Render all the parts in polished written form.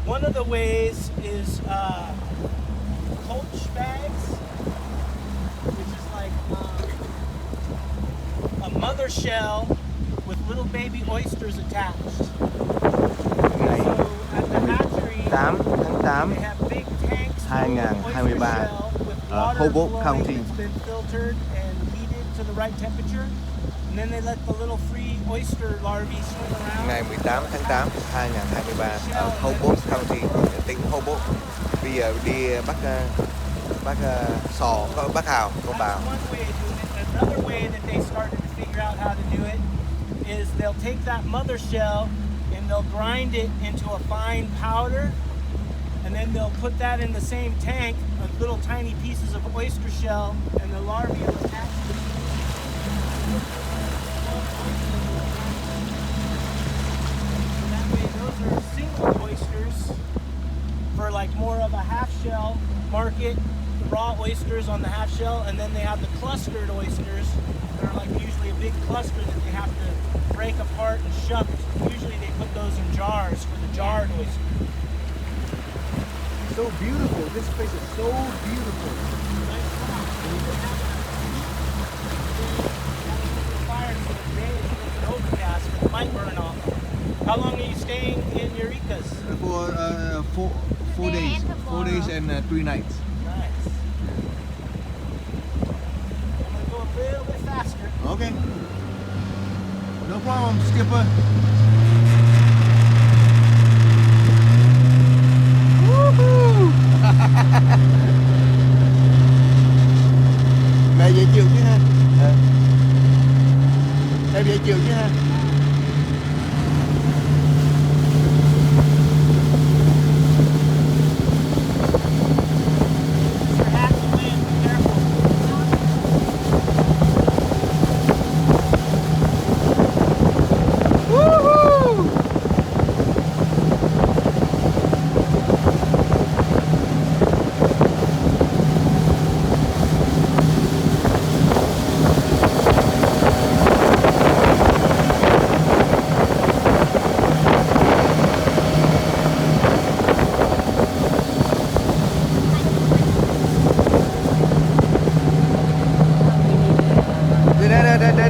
One of the ways is coach bags, which is like a mother shell with little baby oysters attached. Ngày So at the hatchery, 8 tháng 8 they have big tanks full of oyster 2023 shell with ở water Hobart flowing County. that's been filtered and heated to the right temperature. And then they let the little free oyster larvae swim around. Ngày 18 tháng 8 2023 ở Hobart County, tỉnh Hobart. Bây giờ đi bắt sò, bắt hào, con bào. That's one way of doing it. Another way that they started to figure out how to do it is they'll take that mother shell and they'll grind it into a fine powder, and then they'll put that in the same tank of little tiny pieces of oyster shell, and the larvae will attach to it. So that way those are single oysters for like more of a half shell market, the raw oysters on the half shell, and then they have the clustered oysters that are like usually a big cluster that they have to break apart and shuck. Usually they put those in jars for the jarred oyster. So beautiful. This place is so beautiful. Fire for the day, it's overcast, but it might burn off. How long are you staying in Eureka's? For 4 days. 4 days and 3 nights. Nice. I'm gonna go a little bit faster. Okay. No problem, skipper. Woohoo! Mẹ dễ chịu chứ ha. Em dễ chịu chứ ha. Your hat's wind, be careful. Woohoo!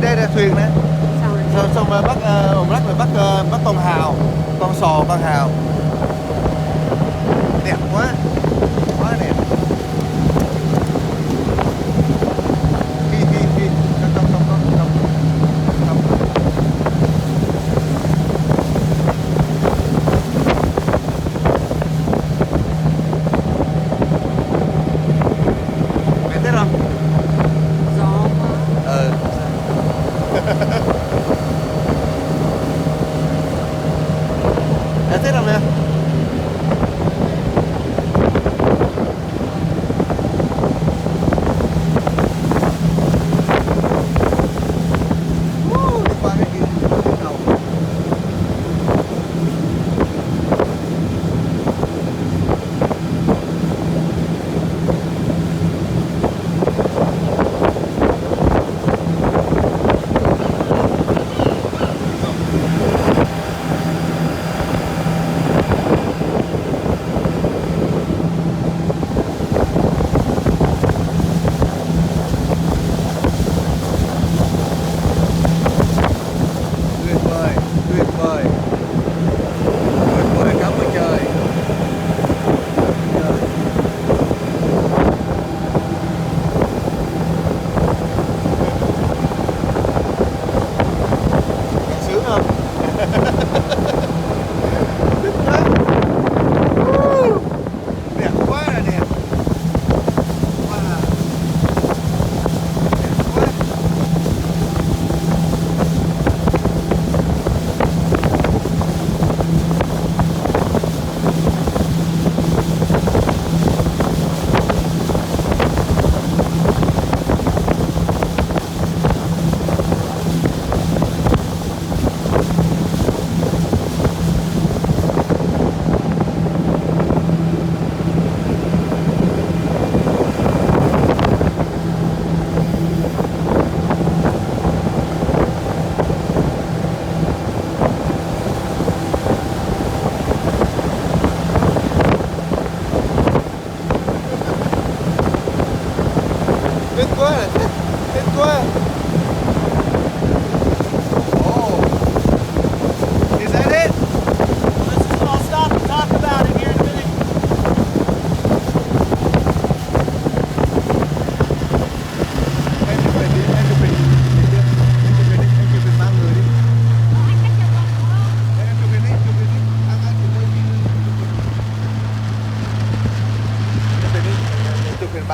Đây là thuyền nè. Xong rồi bắt bắt con hào, con sò, con hào. Đẹp quá, quá đẹp. Khi không. Mẹ thấy không? Em thấy không nè?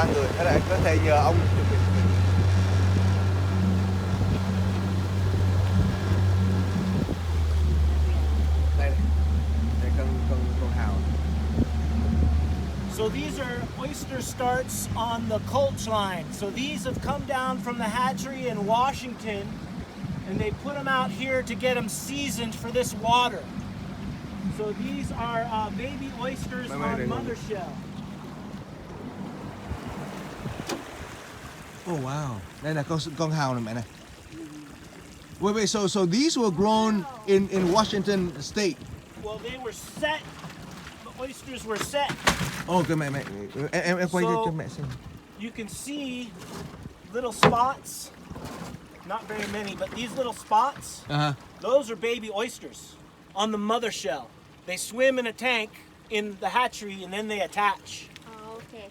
3 người. Thế này có thể nhờ ông chuẩn bị. Đây con hào. So these are oyster starts on the Colch line. So these have come down from the hatchery in Washington, and they put them out here to get them seasoned for this water. So these are baby oysters on mother shell. Oh wow. Đây là con hào này mẹ này. Wait, so these were grown in Washington State. Well, they were set. The oysters were set. Oh, cái mẹ em quay cho mẹ xem. You can see little spots. Not very many, but these little spots. Those are baby oysters on the mother shell. They swim in a tank in the hatchery and then they attach. Oh, okay.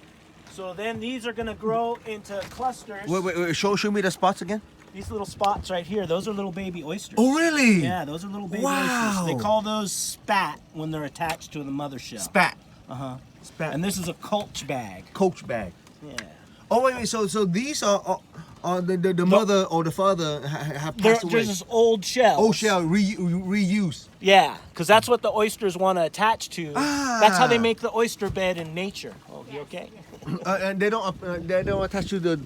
So then these are going to grow into clusters. Wait, show me the spots again. These little spots right here, those are little baby oysters. Oh, really? Yeah, those are little baby Wow. oysters. They call those spat when they're attached to the mother shell. Spat. Spat. And this is a Colch bag. Colch bag. Yeah. Oh wait, so these are the mother or the father have passed away. There's this old shell. Old shell reuse. Yeah, because that's what the oysters want to attach to. That's how they make the oyster bed in nature. Oh, you okay? And they don't attach to the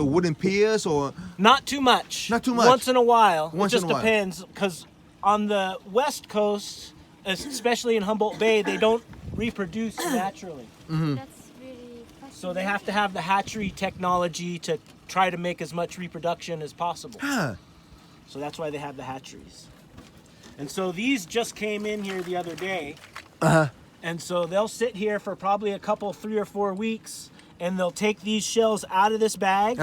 wooden piers or. Not too much. Not too much. Once in a while. Once it just in a while. depends, because on the west coast, especially in Humboldt Bay, they don't reproduce naturally. That's really fascinating. So they have to have the hatchery technology to try to make as much reproduction as possible. Huh. So that's why they have the hatcheries. And so these just came in here the other day. And so they'll sit here for probably a couple, 3 or 4 weeks, and they'll take these shells out of this bag,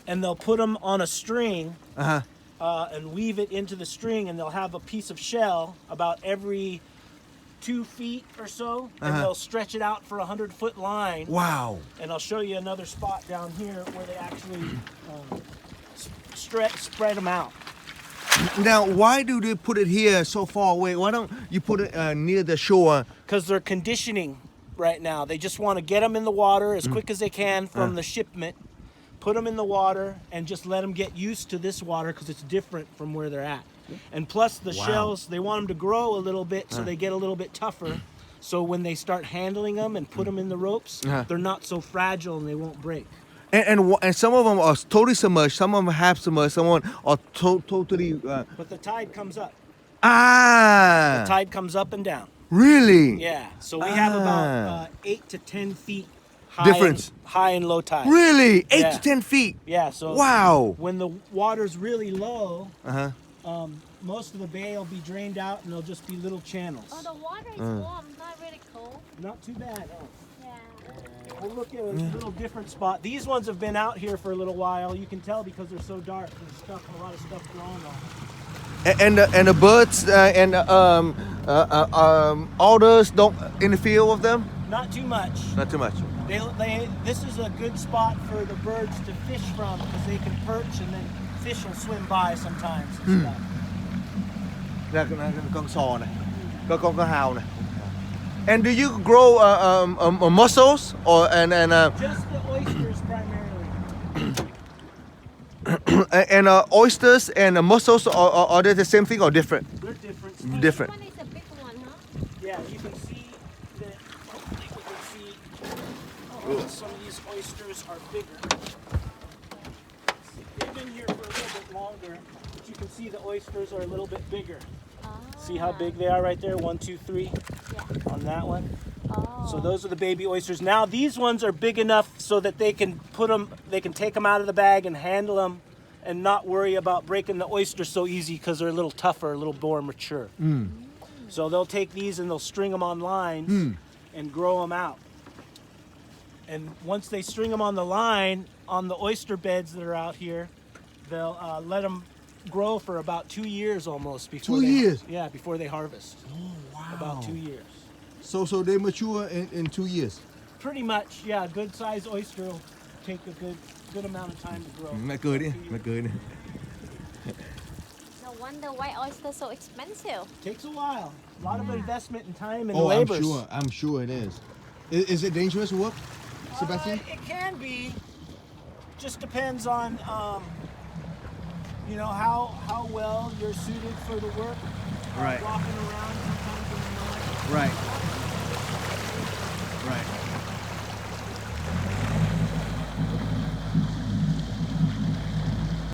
and they'll put them on a string, and weave it into the string, and they'll have a piece of shell about every 2 feet or so, and they'll stretch it out for a 100-foot line. Wow. And I'll show you another spot down here where they actually spread them out. Now, why do they put it here so far away? Why don't you put it near the shore? Because they're conditioning right now. They just want to get them in the water as quick as they can from the shipment, put them in the water, and just let them get used to this water because it's different from where they're at. And plus the shells, they want them to grow a little bit so they get a little bit tougher. So when they start handling them and put them in the ropes, they're not so fragile and they won't break. And some of them are totally submerged, some of them half submerged, some of them are totally. But the tide comes up. The Tide comes up and down. Really? Yeah. So we have about 8 to 10 feet difference. High and low tide. Really? 8 to 10 feet? Yeah. So wow. When the water's really low, most of the bay will be drained out and there'll just be little channels. Oh, the water is warm, not really cold. Not too bad. Oh. Yeah. We'll look at a little different spot. These ones have been out here for a little while. You can tell because they're so dark. There's a lot of stuff growing on them. And the birds and otters don't interfere with them? Not too much. Not too much. This is a good spot for the birds to fish from because they can perch and then fish will swim by sometimes and stuff. Là con sò này, con hào này. And do you grow mussels or Just the oysters primarily. and oysters and mussels are they the same thing or different? They're different. Different. This one is a big one, huh? Yeah, you can see that. Hopefully, we can see some of these oysters are bigger. They've been here for a little bit longer, but you can see the oysters are a little bit bigger. See how big they are right there? 1, 2, 3 on that one. So those are the baby oysters. Now these ones are big enough so that they can take them out of the bag and handle them and not worry about breaking the oysters so easy because they're a little tougher, a little more mature. So they'll take these and they'll string them on lines and grow them out. And once they string them on the line, on the oyster beds that are out here, they'll let them grow for about 2 years almost before 2 years? Yeah, before they harvest. Oh wow. About 2 years. So they mature in 2 years. Pretty much, yeah. A good sized oyster will take a good amount of time to grow. Mẹ cười đi, mẹ cười đi. No wonder why oysters so expensive. Takes a while. A lot of investment and time and Oh, labor. I'm sure it is. Is it dangerous work? Sebastian? It can be. Just depends on, you know, how well you're suited for the work. Right. Walking around sometimes in the mud. Right. Right.